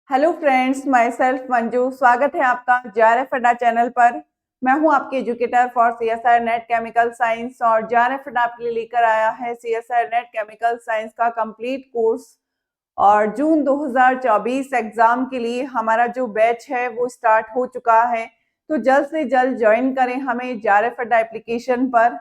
Hello friends, my self Manju. स्वागत है आपका जेआरएफ अड्डा चैनल पर। मैं हूं आपकी educator for CSI net chemical science और जेआरएफ अड्डा आपके लिए लेकर आया है सीएसआई नेट केमिकल साइंस का कंप्लीट कोर्स। और जून 2024 एग्जाम के लिए हमारा जो बैच है वो स्टार्ट हो चुका है। तो जल्द से जल्द ज्वाइन करें हमें जेआरएफ अड्डा एप्लीकेशन पर।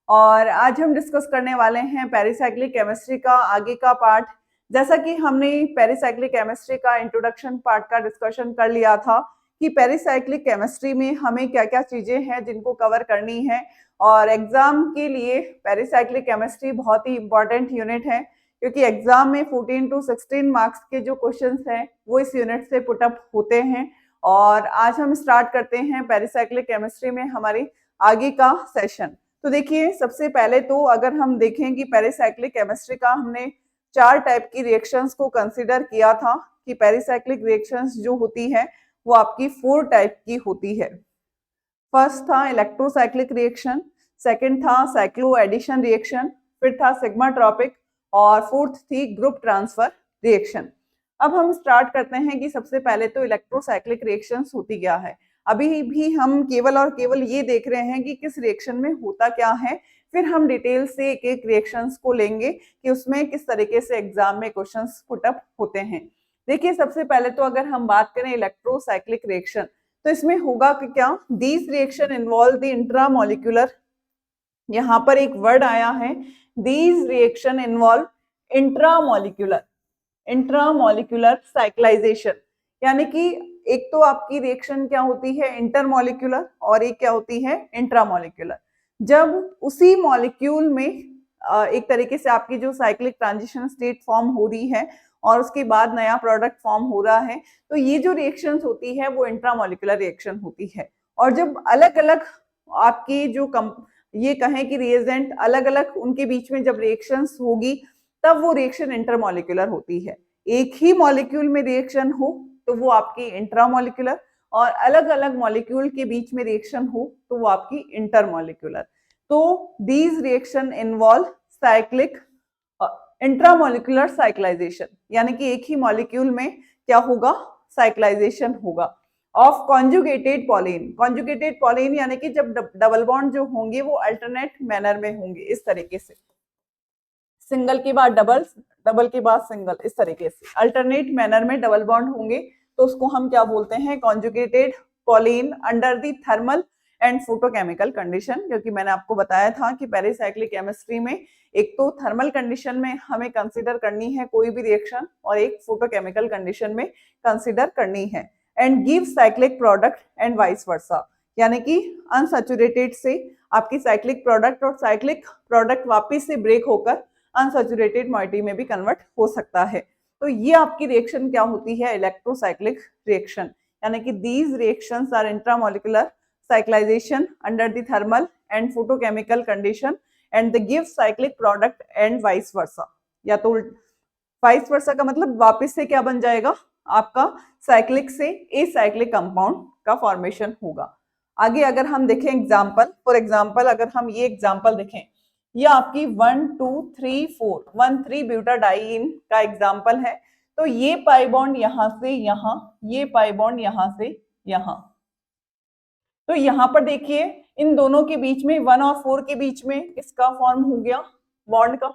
और आज हम डिस्कस करने वाले हैं पेरिसाइक्लिक केमिस्ट्री का आगे का पार्ट। जैसा कि हमने पेरिसाइक्लिक केमिस्ट्री का इंट्रोडक्शन पार्ट का डिस्कशन कर लिया था कि पेरिसाइक्लिक केमिस्ट्री में हमें क्या क्या चीजें हैं जिनको कवर करनी है। और एग्जाम के लिए पेरिसाइक्लिक केमिस्ट्री बहुत ही इंपॉर्टेंट यूनिट है, क्योंकि एग्जाम में 14 to 16 मार्क्स के जो क्वेश्चंस हैं वो इस यूनिट से पुटअप होते हैं। और आज हम स्टार्ट करते हैं पेरिसाइक्लिक केमिस्ट्री में हमारी आगे का सेशन। तो देखिए, सबसे पहले तो अगर हम देखें कि पेरिसाइक्लिक केमिस्ट्री का हमने 4 टाइप की रिएक्शंस को कंसीडर किया था कि पेरिसाइक्लिक रिएक्शंस जो होती है वो आपकी 4 टाइप की होती है। फर्स्ट था इलेक्ट्रोसाइक्लिक रिएक्शन, सेकंड था साइक्लो एडिशन रिएक्शन, फिर था सिग्मा ट्रॉपिक और फोर्थ थी ग्रुप ट्रांसफर रिएक्शन। अब हम स्टार्ट करते हैं कि सबसे पहले तो इलेक्ट्रोसाइक्लिक रिएक्शंस होती क्या है। अभी भी हम केवल और केवल ये देख रहे हैं कि किस रिएक्शन में होता क्या है, फिर हम डिटेल से एक एक रिएक्शंस को लेंगे कि उसमें किस तरीके से एग्जाम में क्वेश्चंस पुटअप होते हैं। देखिए, सबसे पहले तो अगर हम बात करें इलेक्ट्रोसाइक्लिक रिएक्शन, तो इसमें होगा कि क्या, these reaction involve the intramolecular, यहाँ पर एक वर्ड आया है, these reaction involve intramolecular, intramolecular cyclisation. यानी कि एक तो आपकी रिएक्शन क्या होती है, इंटरमोलिक्यूलर, और एक क्या होती है, इंट्रामोलिक्यूलर। जब उसी मॉलिक्यूल में एक तरीके से आपकी जो साइक्लिक ट्रांजिशन स्टेट फॉर्म हो रही है और उसके बाद नया प्रोडक्ट फॉर्म हो रहा है, तो ये जो रिएक्शंस होती है वो इंट्रामोलिक्यूलर रिएक्शन होती है। और जब अलग अलग आपकी जो ये कहें कि रिएजेंट अलग अलग उनके बीच में जब रिएक्शंस होगी, तब वो रिएक्शन इंटरमोलिक्यूलर होती है। एक ही मॉलिक्यूल में रिएक्शन हो तो वो आपकी इंट्रामोलिक्यूलर, और अलग अलग मॉलिक्यूल के बीच में रिएक्शन हो तो वो आपकी इंटरमोलिक्यूलर। तो these reaction involve cyclic intramolecular cyclisation, यानी कि एक ही मॉलिक्यूल में क्या होगा, साइक्लाइजेशन होगा of conjugated Pauline. Conjugated Pauline यानी कि जब डबल बॉन्ड जो होंगे वो अल्टरनेट मैनर में होंगे, इस तरीके से, सिंगल के बाद डबल, डबल के बाद सिंगल, इस तरीके से अल्टरनेट मैनर में डबल बॉन्ड होंगे, तो उसको हम क्या बोलते हैं, conjugated polyene under the thermal and photochemical condition. क्योंकि मैंने आपको बताया था कि पेरिसाइक्लिक केमिस्ट्री में एक तो थर्मल कंडीशन में हमें कंसीडर करनी है कोई भी रिएक्शन, और एक फोटोकेमिकल कंडीशन में कंसीडर करनी है। And give cyclic product and vice वर्सा, यानी कि अनसैचुरेटेड से आपकी साइक्लिक प्रोडक्ट और साइक्लिक प्रोडक्ट वापिस से ब्रेक होकर अनसैचुरेटेड मॉइटी में भी कन्वर्ट हो सकता है। तो ये आपकी रिएक्शन क्या होती है, इलेक्ट्रोसाइक्लिक रिएक्शन। यानी कि these reactions are intramolecular cyclisation under the thermal and photochemical condition and the give cyclic product and vice versa. या तो वाइस वर्सा का मतलब वापस से क्या बन जाएगा, आपका साइक्लिक से एसाइक्लिक कंपाउंड का फॉर्मेशन होगा। आगे अगर हम देखें एग्जाम्पल, फॉर एग्जाम्पल अगर हम ये एग्जाम्पल देखें, ये आपकी 1 2 3 4 1,3 ब्यूटाडाइन का एग्जाम्पल है। तो ये पाई बॉन्ड यहां से यहां, ये पाई बॉन्ड यहां से यहां, तो यहां पर देखिए इन दोनों के बीच में 1 और 4 के बीच में किसका फॉर्म हो गया, बॉन्ड का।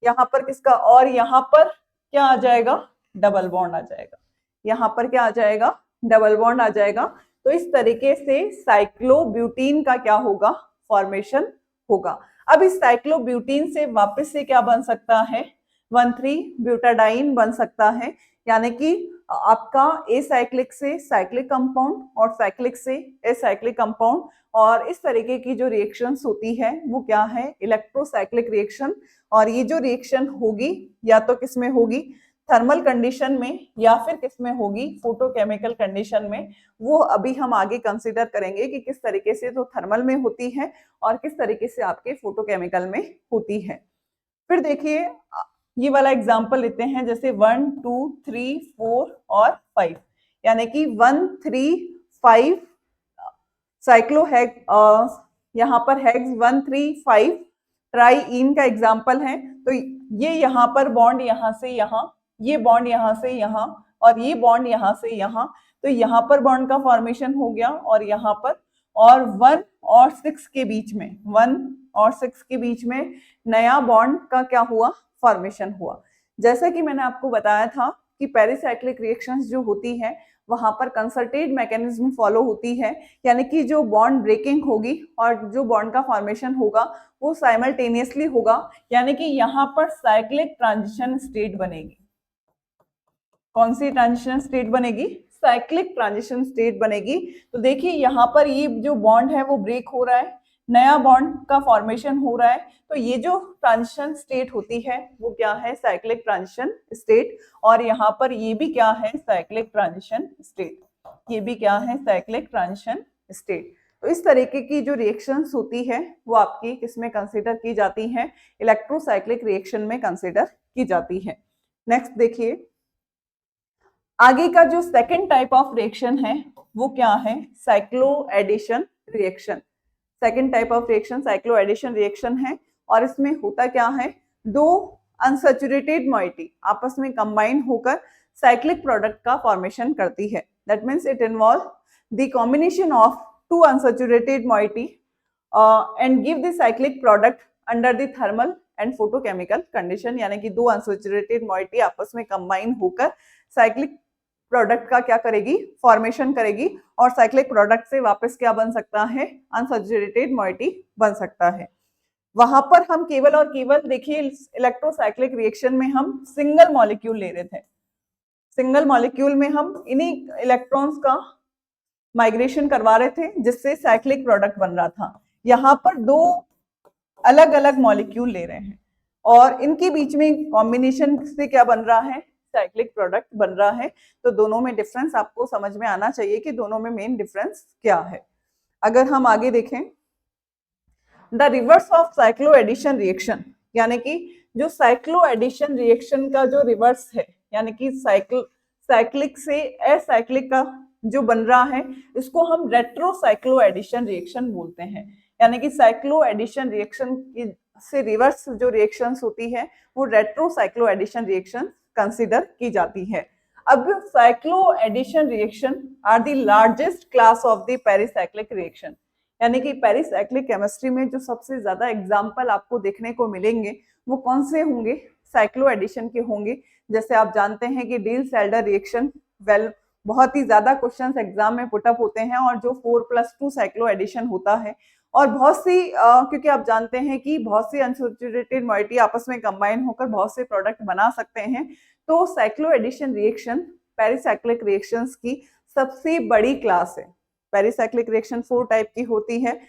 यहाँ पर किसका, और यहाँ पर क्या आ जाएगा, डबल बॉन्ड आ जाएगा। यहाँ पर क्या आ जाएगा, डबल बॉन्ड आ जाएगा। तो इस तरीके से साइक्लोब्यूटीन का क्या होगा, फॉर्मेशन होगा। अब इस साइक्लोब्यूटीन से वापस से क्या बन सकता है, 1,3 ब्यूटाडाइन बन सकता है। यानी कि आपका एसाइक्लिक से साइक्लिक कंपाउंड और साइक्लिक से एसाइक्लिक कंपाउंड, और इस तरीके की जो रिएक्शंस होती है वो क्या है, इलेक्ट्रोसाइक्लिक रिएक्शन। और ये जो रिएक्शन होगी या तो किसमें होगी, थर्मल कंडीशन में, या फिर किसमें होगी, फोटोकेमिकल कंडीशन में। वो अभी हम आगे कंसीडर करेंगे कि किस तरीके से तो थर्मल में होती है और किस तरीके से आपके फोटोकेमिकल में होती है। फिर देखिए ये वाला एग्जाम्पल लेते हैं, जैसे 1 2 3 4 और 5, यानी कि 1 3 5 साइक्लोहेग, यहाँ पर हेक्स 1 3 5 ट्राईइन का एग्जाम्पल है। तो ये यहाँ पर बॉन्ड यहाँ से यहाँ, ये बॉन्ड यहाँ से यहाँ, और ये बॉन्ड यहाँ से यहाँ, तो यहाँ पर बॉन्ड का फॉर्मेशन हो गया और यहाँ पर, और 1 और 6 के बीच में, 1 और 6 के बीच में नया बॉन्ड का क्या हुआ, फॉर्मेशन हुआ। जैसा कि मैंने आपको बताया था कि पेरिसाइक्लिक रिएक्शंस जो होती है वहां पर कंसर्टेड मैकेनिज्म फॉलो होती है, यानी कि जो बॉन्ड ब्रेकिंग होगी और जो बॉन्ड का फॉर्मेशन होगा वो साइमल्टेनियसली होगा, यानी कि यहाँ पर साइक्लिक ट्रांजिशन स्टेट बनेगी। कौन सी ट्रांजिशन स्टेट बनेगी, साइक्लिक ट्रांजिशन स्टेट बनेगी। तो देखिए यहाँ पर ये जो बॉन्ड है वो ब्रेक हो रहा है, नया बॉन्ड का फॉर्मेशन हो रहा है, तो ये जो ट्रांजिशन स्टेट होती है वो क्या है, साइक्लिक ट्रांजिशन स्टेट। और यहाँ पर ये भी क्या है, साइक्लिक ट्रांजिशन स्टेट, ये भी क्या है, साइक्लिक ट्रांजिशन स्टेट। तो इस तरीके की जो रिएक्शंस होती है वो आपकी किसमें कंसिडर की जाती है, इलेक्ट्रोसाइक्लिक रिएक्शन में कंसिडर की जाती है। नेक्स्ट देखिए, आगे का जो सेकंड टाइप ऑफ रिएक्शन है वो क्या है, cycloaddition reaction. Second type of reaction cycloaddition reaction है, और इसमें होता क्या है, दो अनसैचुरेटेड मॉइटी आपस में कंबाइन होकर साइक्लिक प्रोडक्ट का फॉर्मेशन करती है। That means it involve the combination of two unsaturated moiety and give the cyclic product under the thermal and photochemical condition, यानी कि दो अनसैचुरेटेड मॉइटी आपस में कंबाइन होकर साइक्लिक प्रोडक्ट का क्या करेगी, फॉर्मेशन करेगी, और साइक्लिक प्रोडक्ट से वापस क्या बन सकता है, अनसैचुरेटेड मॉइटी बन सकता है। वहां पर हम केवल और केवल देखिए इलेक्ट्रोसाइक्लिक रिएक्शन में हम सिंगल मॉलिक्यूल ले रहे थे, सिंगल मॉलिक्यूल में हम इन्हीं इलेक्ट्रॉन्स का माइग्रेशन करवा रहे थे जिससे साइक्लिक प्रोडक्ट बन रहा था। यहाँ पर दो अलग अलग मॉलिक्यूल ले रहे हैं और इनके बीच में कॉम्बिनेशन से क्या बन रहा है, साइक्लिक प्रोडक्ट बन रहा है। तो दोनों में डिफरेंस आपको समझ में आना चाहिए कि दोनों में मेन डिफरेंस क्या है। अगर हम आगे देखें, the reverse of cycloaddition reaction, यानी कि जो साइक्लो एडिशन रिएक्शन का जो रिवर्स है, यानी कि साइक्लिक से असाइक्लिक का जो बन रहा है, इसको हम रेट्रोसाइक्लो एडिशन रिएक्शन बोलते हैं। यानी कि साइक्लो एडिशन रिएक्शन से रिवर्स जो रिएक्शंस होती है वो रेट्रोसाइक्लो एडिशन रिएक्शन कंसिडर की जाती है। अब cycloaddition reaction are the largest class of the pericyclic reaction, यानी कि पेरिसाइक्लिक केमिस्ट्री में जो सबसे ज्यादा एग्जाम्पल आपको देखने को मिलेंगे वो कौन से होंगे, साइक्लो एडिशन के होंगे। जैसे आप जानते हैं कि डील-सेल्डर रिएक्शन बहुत ही ज्यादा क्वेश्चंस एग्जाम में पुटअप होते हैं, और जो 4+2 साइक्लो एडिशन होता है, और बहुत सी क्योंकि आप जानते हैं कि बहुत सी अनसैचुरेटेड मॉइटी आपस में कंबाइन होकर बहुत से प्रोडक्ट बना सकते हैं। तो cycloaddition reaction pericyclic reactions की सबसे बड़ी क्लास है। पेरिसाइक्लिक रिएक्शन 4 टाइप की होती है,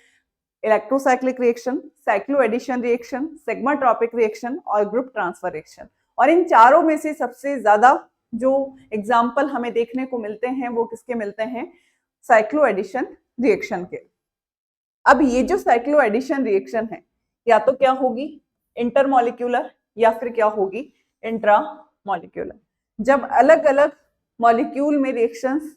electrocyclic reaction, cycloaddition reaction, sigmatropic reaction और ग्रुप ट्रांसफर रिएक्शन। और इन चारों में से सबसे ज्यादा जो एग्जाम्पल हमें देखने को मिलते हैं वो किसके मिलते हैं, साइक्लो एडिशन रिएक्शन के। अब ये जो साइक्लो एडिशन रिएक्शन है या तो क्या होगी इंटरमॉलिक्यूलर या फिर क्या होगी इंट्रामॉलिक्यूलर। जब अलग अलग मॉलिक्यूल में रिएक्शंस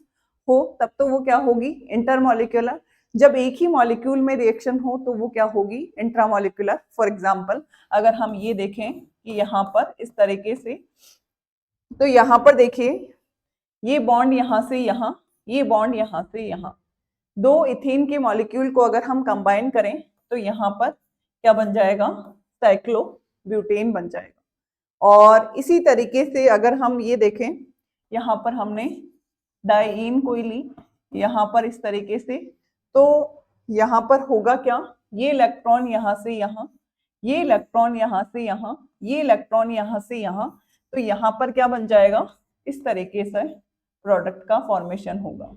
हो तब तो वो क्या होगी इंटरमॉलिक्यूलर, जब एक ही मॉलिक्यूल में रिएक्शन हो तो वो क्या होगी इंट्रामॉलिक्यूलर। फॉर एग्जांपल अगर हम ये देखें कि यहाँ पर इस तरीके से, तो यहाँ पर देखिए ये बॉन्ड यहाँ से यहाँ, ये बॉन्ड यहाँ से यहाँ, दो इथेन के मॉलिक्यूल को अगर हम कंबाइन करें तो यहाँ पर क्या बन जाएगा, साइक्लो ब्यूटेन बन जाएगा। और इसी तरीके से अगर हम ये देखें, यहाँ पर हमने डाइईन कोई ली यहाँ पर इस तरीके से, तो यहाँ पर होगा क्या, ये इलेक्ट्रॉन यहाँ से यहाँ, ये इलेक्ट्रॉन यहाँ से यहाँ, ये इलेक्ट्रॉन यहाँ से यहाँ, तो यहाँ पर क्या बन जाएगा, इस तरीके से प्रोडक्ट का फॉर्मेशन होगा।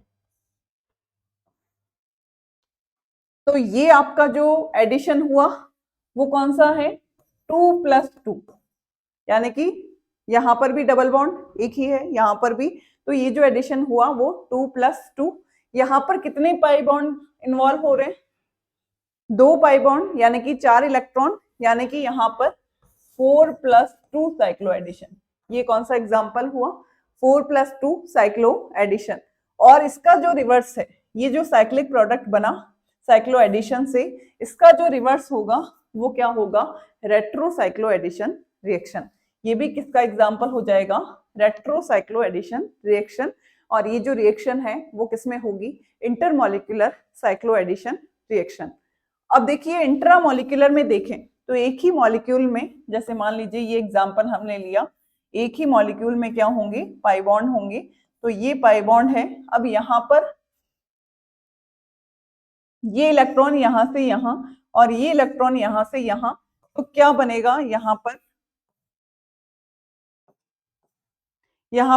तो ये आपका जो एडिशन हुआ वो कौन सा है, 2+2, यानी कि यहाँ पर भी डबल बॉन्ड एक ही है, यहाँ पर भी, तो ये जो एडिशन हुआ वो 2+2। यहाँ पर कितने पाई बॉन्ड इन्वॉल्व हो रहे हैं, 2 पाई बॉन्ड, यानी कि 4 इलेक्ट्रॉन, यानी कि यहाँ पर 4+2 साइक्लो एडिशन। ये कौन सा एग्जाम्पल हुआ, 4+2 साइक्लो एडिशन। और इसका जो रिवर्स है, ये जो साइक्लिक प्रोडक्ट बना साइक्लो एडिशन से, इसका जो रिवर्स होगा वो क्या होगा, रेट्रोसाइक्लो एडिशन रिएक्शन। ये भी किसका एग्जाम्पल हो जाएगा, रेट्रोसाइक्लो एडिशन रिएक्शन, और ये जो रिएक्शन है वो किसमें होगी, इंटरमॉलिक्यूलर साइक्लो एडिशन रिएक्शन। अब देखिए इंट्रामॉलिक्यूलर में देखें तो एक ही मॉलिक्यूल में, जैसे मान लीजिए ये एग्जांपल हमने लिया, एक ही मॉलिक्यूल में क्या होंगे, पाई बॉन्ड होंगे। तो ये पाई बॉन्ड है, अब यहाँ पर ये इलेक्ट्रॉन यहां से यहां और ये इलेक्ट्रॉन यहां से यहां, तो क्या बनेगा, यहाँ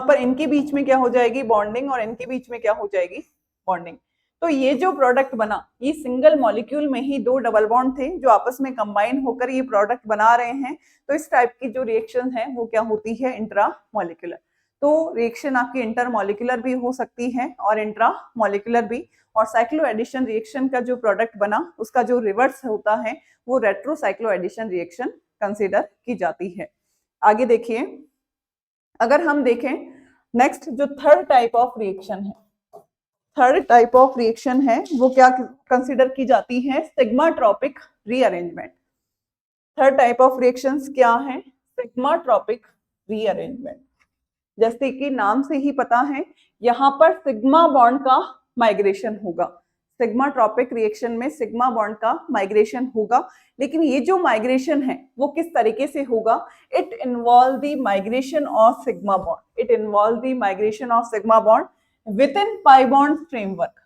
पर इनके बीच में क्या हो जाएगी, बॉन्डिंग, और इनके बीच में क्या हो जाएगी, बॉन्डिंग। तो ये जो प्रोडक्ट बना, ये सिंगल मॉलिक्यूल में ही दो डबल बॉन्ड थे जो आपस में कंबाइन होकर ये प्रोडक्ट बना रहे हैं। तो इस टाइप की जो रिएक्शन है वो क्या होती है, इंट्रा मॉलिक्यूलर। तो रिएक्शन आपकी इंटर मॉलिक्यूलर भी हो सकती है और इंट्रा मॉलिक्यूलर भी। और साइक्लो एडिशन रिएक्शन का जो प्रोडक्ट बना उसका जो रिवर्स होता है वो retro cycloaddition reaction consider की जाती है। आगे देखिए, अगर हम देखें नेक्स्ट जो थर्ड टाइप ऑफ रिएक्शन है, थर्ड टाइप ऑफ रिएक्शन है वो क्या कंसिडर की जाती है, sigmatropic rearrangement. Third type of reactions क्या है, सिग्माट्रोपिक रीअरेंजमेंट। जैसे कि नाम से ही पता है, यहाँ पर सिग्मा बॉन्ड का माइग्रेशन होगा। सिग्माट्रोपिक रिएक्शन में सिग्मा बॉन्ड का माइग्रेशन होगा, लेकिन ये जो माइग्रेशन है वो किस तरीके से होगा, it involve the migration of sigma bond, it involve the migration of sigma bond with in pi bond framework.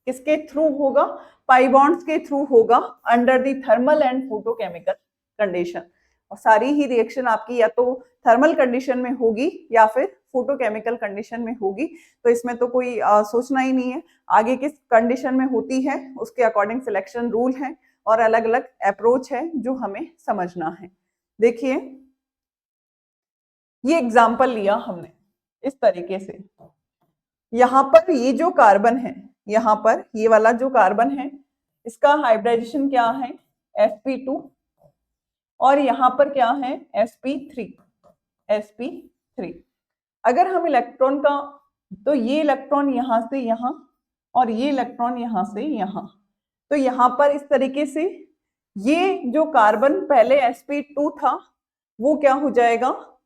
किसके थ्रू होगा, पाई बॉन्ड्स के थ्रू होगा, under the thermal and photochemical condition. और सारी ही रिएक्शन आपकी या तो थर्मल कंडीशन में होगी या फिर फोटोकेमिकल कंडीशन में होगी। तो इसमें तो कोई सोचना ही नहीं है, आगे किस कंडीशन में होती है उसके अकॉर्डिंग सिलेक्शन रूल है और अलग अलग अप्रोच है जो हमें समझना है। देखिए ये एग्जाम्पल लिया हमने इस तरीके से, यहाँ पर ये जो कार्बन है, यहाँ पर ये वाला जो कार्बन है इसका हाइब्रिडाइजेशन क्या है, sp2, और यहाँ पर क्या है, sp3। अगर हम इलेक्ट्रॉन का, तो ये इलेक्ट्रॉन यहाँ से यहाँ और ये इलेक्ट्रॉन यहाँ से यहाँ, तो यहाँ पर इस तरीके से ये जो कार्बन पहले sp2 था वो क्या हो जाएगा,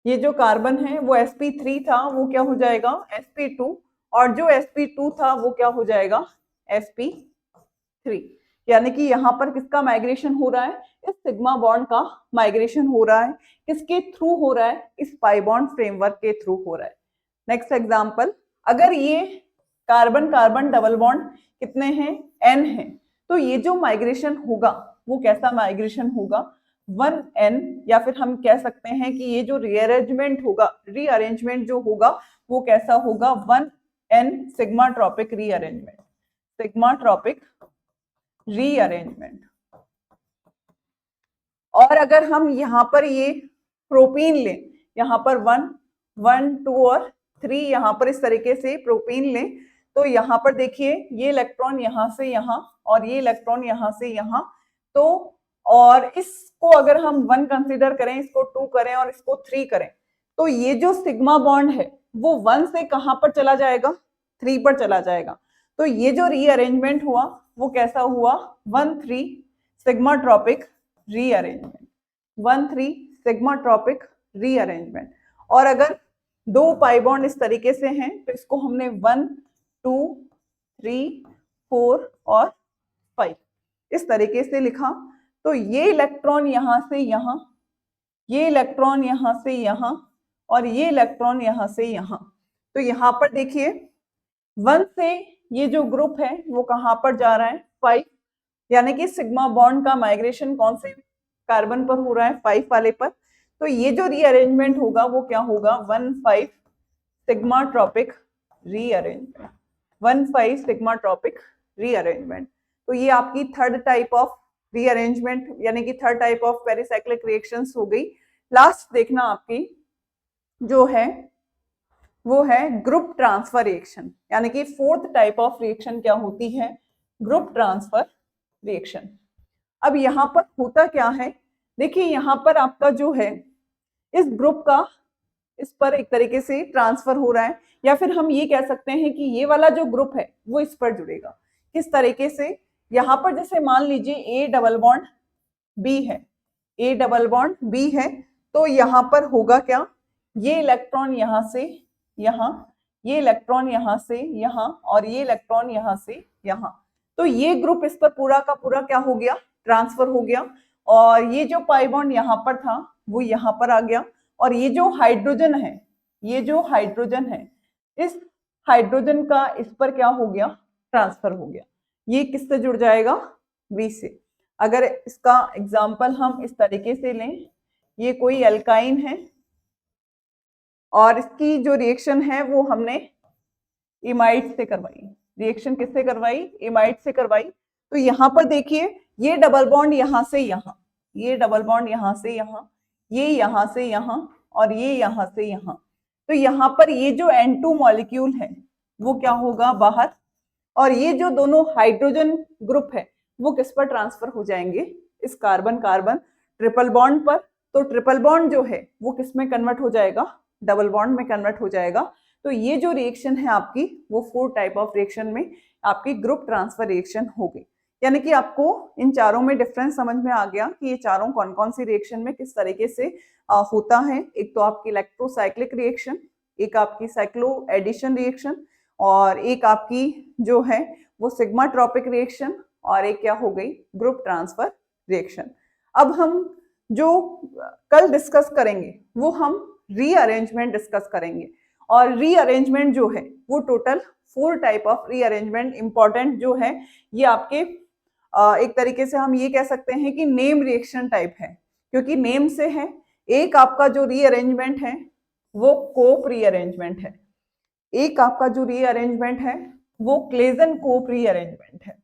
ये जो कार्बन है वो sp3 था वो क्या हो जाएगा, sp2, और जो sp2 था वो क्या हो जाएगा, sp3। यानी कि यहाँ पर किसका माइग्रेशन हो रहा है, इस सिग्मा बॉन्ड का माइग्रेशन हो रहा है। किसके थ्रू हो रहा है, इस पाई बॉन्ड फ्रेमवर्क के थ्रू हो रहा है। नेक्स्ट एग्जांपल, अगर ये कार्बन कार्बन डबल बॉन्ड कितने हैं, n है, तो ये जो माइग्रेशन होगा वो कैसा माइग्रेशन होगा, 1n, या फिर हम कह सकते हैं कि ये जो रीअरेंजमेंट होगा, रीअरेंजमेंट जो होगा वो कैसा होगा, 1n sigmatropic rearrangement, sigmatropic rearrangement. और अगर हम यहाँ पर ये प्रोपीन लें, यहाँ पर 1, 1, 2 और 3, यहाँ पर इस तरीके से प्रोपीन लें, तो यहाँ पर देखिए ये इलेक्ट्रॉन यहाँ से यहाँ और ये इलेक्ट्रॉन यहाँ से यहाँ, तो और इसको अगर हम 1 कंसीडर करें, इसको 2 करें और इसको 3 करें, तो ये जो सिग्मा बॉन्ड है वो 1 से कहाँ पर चला जाएगा, 3 पर चला जाएगा। तो ये जो रीअरेंजमेंट हुआ वो कैसा हुआ, 1,3 सिग्माट्रोपिक रीअरेंजमेंट, 1,3 सिग्माट्रोपिक रीअरेंजमेंट। और अगर दो पाई बॉन्ड इस तरीके से हैं तो इसको हमने 1, 2, 3, 4 और 5 इस तरीके से लिखा। तो ये इलेक्ट्रॉन यहाँ से यहाँ, ये इलेक्ट्रॉन यहाँ से यहाँ और ये इलेक्ट्रॉन यहाँ से यहाँ, तो यहाँ पर देखिए 1 से ये जो ग्रुप है वो कहाँ पर जा रहा है, 5, यानी कि सिग्मा बॉन्ड का माइग्रेशन कौन से कार्बन पर हो रहा है, 5 वाले पर। तो ये जो रीअरेंजमेंट होगा वो क्या होगा, 1,5 सिग्माट्रोपिक रीअरेंजमेंट, 1,5 सिग्माट्रोपिक रीअरेंजमेंट। तो ये आपकी थर्ड टाइप ऑफ रीअरेंजमेंट यानी कि third type of pericyclic reactions हो गई। लास्ट देखना आपकी जो है वो है ग्रुप ट्रांसफर रिएक्शन, यानी कि फोर्थ टाइप ऑफ रिएक्शन क्या होती है, ग्रुप ट्रांसफर रिएक्शन। अब यहाँ पर होता क्या है, देखिए यहाँ पर आपका जो है इस ग्रुप का इस पर एक तरीके से ट्रांसफर हो रहा है, या फिर हम ये कह सकते हैं कि ये वाला जो ग्रुप है वो इस पर जुड़ेगा। किस तरीके से, यहाँ पर जैसे मान लीजिए ए डबल बॉन्ड बी है, ए डबल बॉन्ड बी है, तो यहाँ पर होगा क्या, ये इलेक्ट्रॉन यहाँ से यहाँ, ये इलेक्ट्रॉन यहाँ से यहाँ, और ये इलेक्ट्रॉन यहाँ से यहाँ। तो ये ग्रुप इस पर पूरा का पूरा क्या हो गया, ट्रांसफर हो गया। और ये जो पाई बॉन्ड यहाँ पर था वो यहाँ पर आ गया, और ये जो हाइड्रोजन है, ये जो हाइड्रोजन है, इस हाइड्रोजन का इस पर क्या हो गया, ट्रांसफर हो गया। ये किससे जुड़ जाएगा, V से। अगर इसका एग्जाम्पल हम इस तरीके से लें, ये कोई एल्काइन है और इसकी जो रिएक्शन है वो हमने इमाइड से करवाई। रिएक्शन किससे करवाई, इमाइड से करवाई। तो यहाँ पर देखिए, ये डबल बॉन्ड यहाँ से यहाँ, ये डबल बॉन्ड यहाँ से यहाँ, ये यहाँ से यहाँ, और ये यहाँ से यहाँ। तो यहाँ पर ये जो N2 मॉलिक्यूल है वो क्या होगा, बाहर, और ये जो दोनों हाइड्रोजन ग्रुप है वो किस पर ट्रांसफर हो जाएंगे, इस कार्बन कार्बन ट्रिपल बॉन्ड पर। तो ट्रिपल बॉन्ड जो है वो किस में कन्वर्ट हो जाएगा, डबल बॉन्ड में कन्वर्ट हो जाएगा। तो ये जो रिएक्शन है आपकी वो 4 टाइप ऑफ रिएक्शन में आपकी ग्रुप ट्रांसफर रिएक्शन होगी। यानी कि आपको इन चारों में डिफरेंस समझ में आ गया कि ये चारों कौन कौन सी रिएक्शन में किस तरीके से होता है। एक तो आपकी इलेक्ट्रोसाइक्लिक रिएक्शन, एक आपकी साइक्लो एडिशन रिएक्शन, और एक आपकी जो है वो सिग्मा ट्रॉपिक रिएक्शन, और एक क्या हो गई, ग्रुप ट्रांसफर रिएक्शन। अब हम जो कल डिस्कस करेंगे वो हम रीअरेंजमेंट डिस्कस करेंगे। और रीअरेंजमेंट जो है वो total 4 type of rearrangement important जो है, ये आपके एक तरीके से हम ये कह सकते हैं कि नेम रिएक्शन टाइप है, क्योंकि नेम से है। एक आपका जो रीअरेंजमेंट है वो कोप रीअरेंजमेंट है, एक आपका जो रीअरेंजमेंट है वो क्लेजन कोप रीअरेंजमेंट है,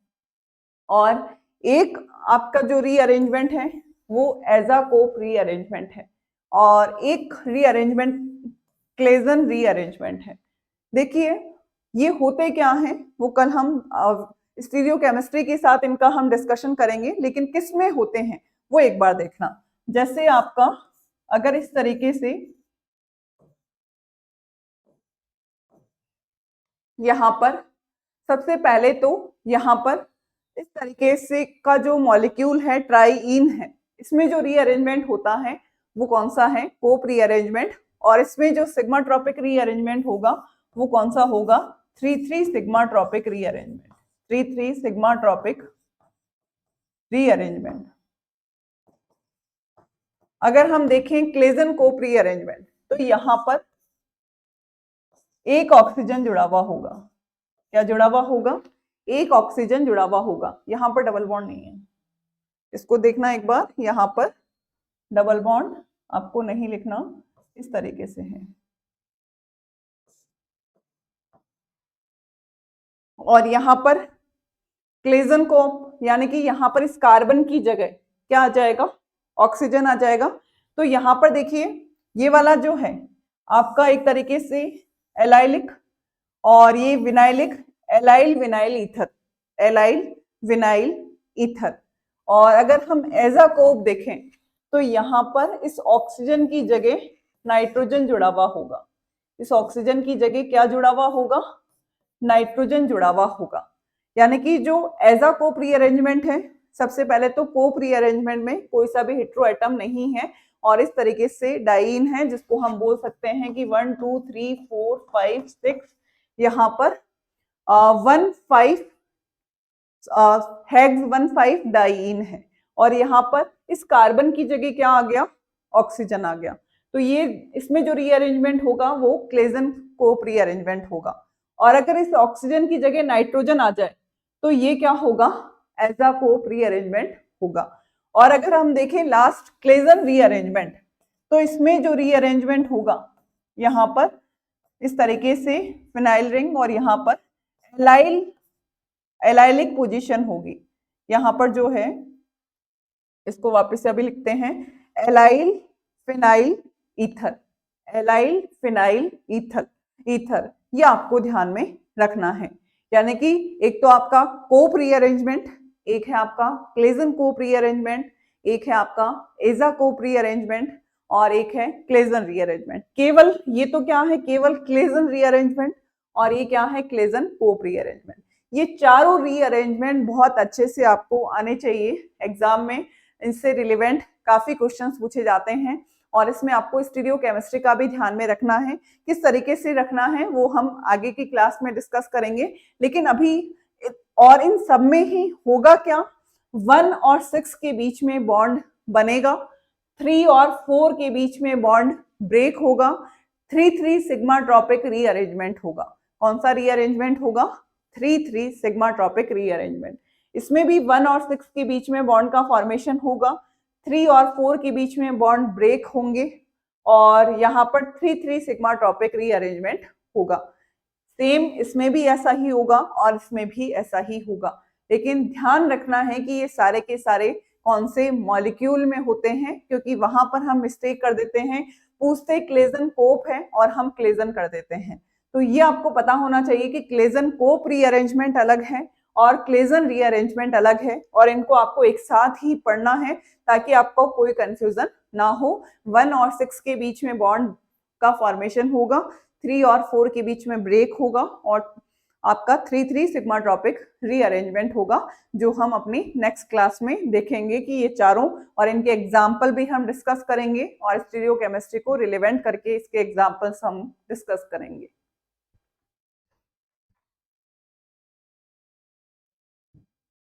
और एक आपका जो रीअरेंजमेंट है वो एजा कोप रीअरेंजमेंट है, और एक रीअरेंजमेंट क्लेजन रीअरेंजमेंट है। देखिए ये होते क्या हैं वो कल हम स्टीरियोकेमिस्ट्री के साथ इनका हम डिस्कशन करेंगे, लेकिन किस में होते हैं वो एक बार देखना। जैसे आपका अगर इस तरीके से यहाँ पर सबसे पहले तो यहाँ पर इस तरीके से का जो मॉलिक्यूल है ट्राईइन है, इसमें जो रीअरेंजमेंट होता है वो कौन सा है, कोप रीअरेंजमेंट। और इसमें जो सिग्मा ट्रॉपिक रीअरेंजमेंट होगा वो कौन सा होगा, 3,3 sigmatropic rearrangement, 3,3 sigmatropic rearrangement. अगर हम देखें क्लेजन कोप रीअरेंजमेंट, तो यहाँ पर एक ऑक्सीजन जुड़ा हुआ होगा, क्या जुड़ा हुआ होगा, एक ऑक्सीजन जुड़ा हुआ होगा। यहाँ पर डबल बॉन्ड नहीं है, इसको देखना एक बार, यहाँ पर डबल बॉन्ड आपको नहीं लिखना, इस तरीके से है। और यहाँ पर क्लेजन कोप, यानी कि यहाँ पर इस कार्बन की जगह क्या आ जाएगा, ऑक्सीजन आ जाएगा। तो यहाँ पर देखिए ये वाला जो है आपका एक तरीके से एलाइलिक, और ये vinylic, allyl vinyl ether, allyl vinyl ether. और अगर हम एजा कोप देखें तो यहाँ पर इस ऑक्सीजन की जगह नाइट्रोजन जुड़ा हुआ होगा, इस ऑक्सीजन की जगह क्या जुड़ा हुआ होगा, नाइट्रोजन जुड़ा हुआ होगा। यानी कि जो एजा कोप रीअरेंजमेंट है, सबसे पहले तो कोप रीअरेंजमेंट में कोई सा भी हेटेरो एटम नहीं है, और इस तरीके से डाइइन है, जिसको हम बोल सकते हैं कि 1 2 3 4 5 6, यहाँ पर 1,5 हेक्स 1,5 डाइइन है, और यहाँ पर इस कार्बन की जगह क्या आ गया, ऑक्सीजन आ गया। तो ये इसमें जो रीअरेंजमेंट होगा वो क्लेजन कोप रीअरेंजमेंट होगा। और अगर इस ऑक्सीजन की जगह नाइट्रोजन आ जाए तो ये क्या होगा, एजा कोप रीअरेंजमेंट होगा। और अगर हम देखें लास्ट क्लेजन रीअरेंजमेंट, तो इसमें जो रीअरेंजमेंट होगा यहाँ पर इस तरीके से फिनाइल रिंग, और यहाँ पर एलाइलिक पोजीशन होगी। यहाँ पर जो है इसको वापस से अभी लिखते हैं, allyl phenyl ether, allyl phenyl ether, ether, ये आपको ध्यान में रखना है। यानी कि एक तो आपका कोप रीअरेंजमेंट, एक है आपका क्लेजन कोप रीअरेंजमेंट, एक है आपका एजा कोप रीअरेंजमेंट, और एक है क्लेजन रीअरेंजमेंट। केवल ये तो क्या है, केवल क्लेजन रीअरेंजमेंट, और ये क्या है, क्लेजन कोप रीअरेंजमेंट। ये चारों रीअरेंजमेंट बहुत अच्छे से आपको आने चाहिए एग्जाम में, इनसे रिलेवेंट काफी क्वेश्चंस पूछे जाते हैं। और इसमें आपको स्टीरियोकेमिस्ट्री का भी ध्यान में रखना है। किस तरीके से रखना है वो हम आगे की क्लास में डिस्कस करेंगे। लेकिन अभी और इन सब में ही होगा क्या, 1 और 6 के बीच में बॉन्ड बनेगा, 3 और 4 के बीच में बॉन्ड ब्रेक होगा, 3-3 सिग्मा ट्रॉपिक रीअरेंजमेंट होगा। कौन सा रीअरेंजमेंट होगा? 3-3 सिग्मा ट्रॉपिक रीअरेंजमेंट। इसमें भी 1 और 6 के बीच में बॉन्ड का फॉर्मेशन होगा, 3 और 4 के बीच में बॉन्ड ब्रेक होंगे और यहाँ पर 3-3 सिग्मा ट्रॉपिक रीअरेंजमेंट होगा। सेम इसमें भी ऐसा ही होगा और इसमें भी ऐसा ही होगा। लेकिन ध्यान रखना है कि ये सारे के सारे कौन से मॉलिक्यूल में होते हैं, क्योंकि वहां पर हम मिस्टेक कर देते हैं, पूछते क्लेजन कोप है और हम क्लेजन कर देते हैं। तो ये आपको पता होना चाहिए कि क्लेजन कोप रीअरेंजमेंट अलग है और क्लेजन रीअरेंजमेंट अलग है, और इनको आपको एक साथ ही पढ़ना है ताकि आपको कोई कंफ्यूजन ना हो। 1 और 6 के बीच में बॉन्ड का फॉर्मेशन होगा, 3 और 4 के बीच में ब्रेक होगा और आपका 3-3 सिग्मा ट्रॉपिक रीअरेंजमेंट होगा, जो हम अपनी नेक्स्ट क्लास में देखेंगे कि ये चारों, और इनके एग्जाम्पल भी हम डिस्कस करेंगे और स्टीरियोकेमिस्ट्री को रिलेवेंट करके इसके एग्जाम्पल्स हम डिस्कस करेंगे।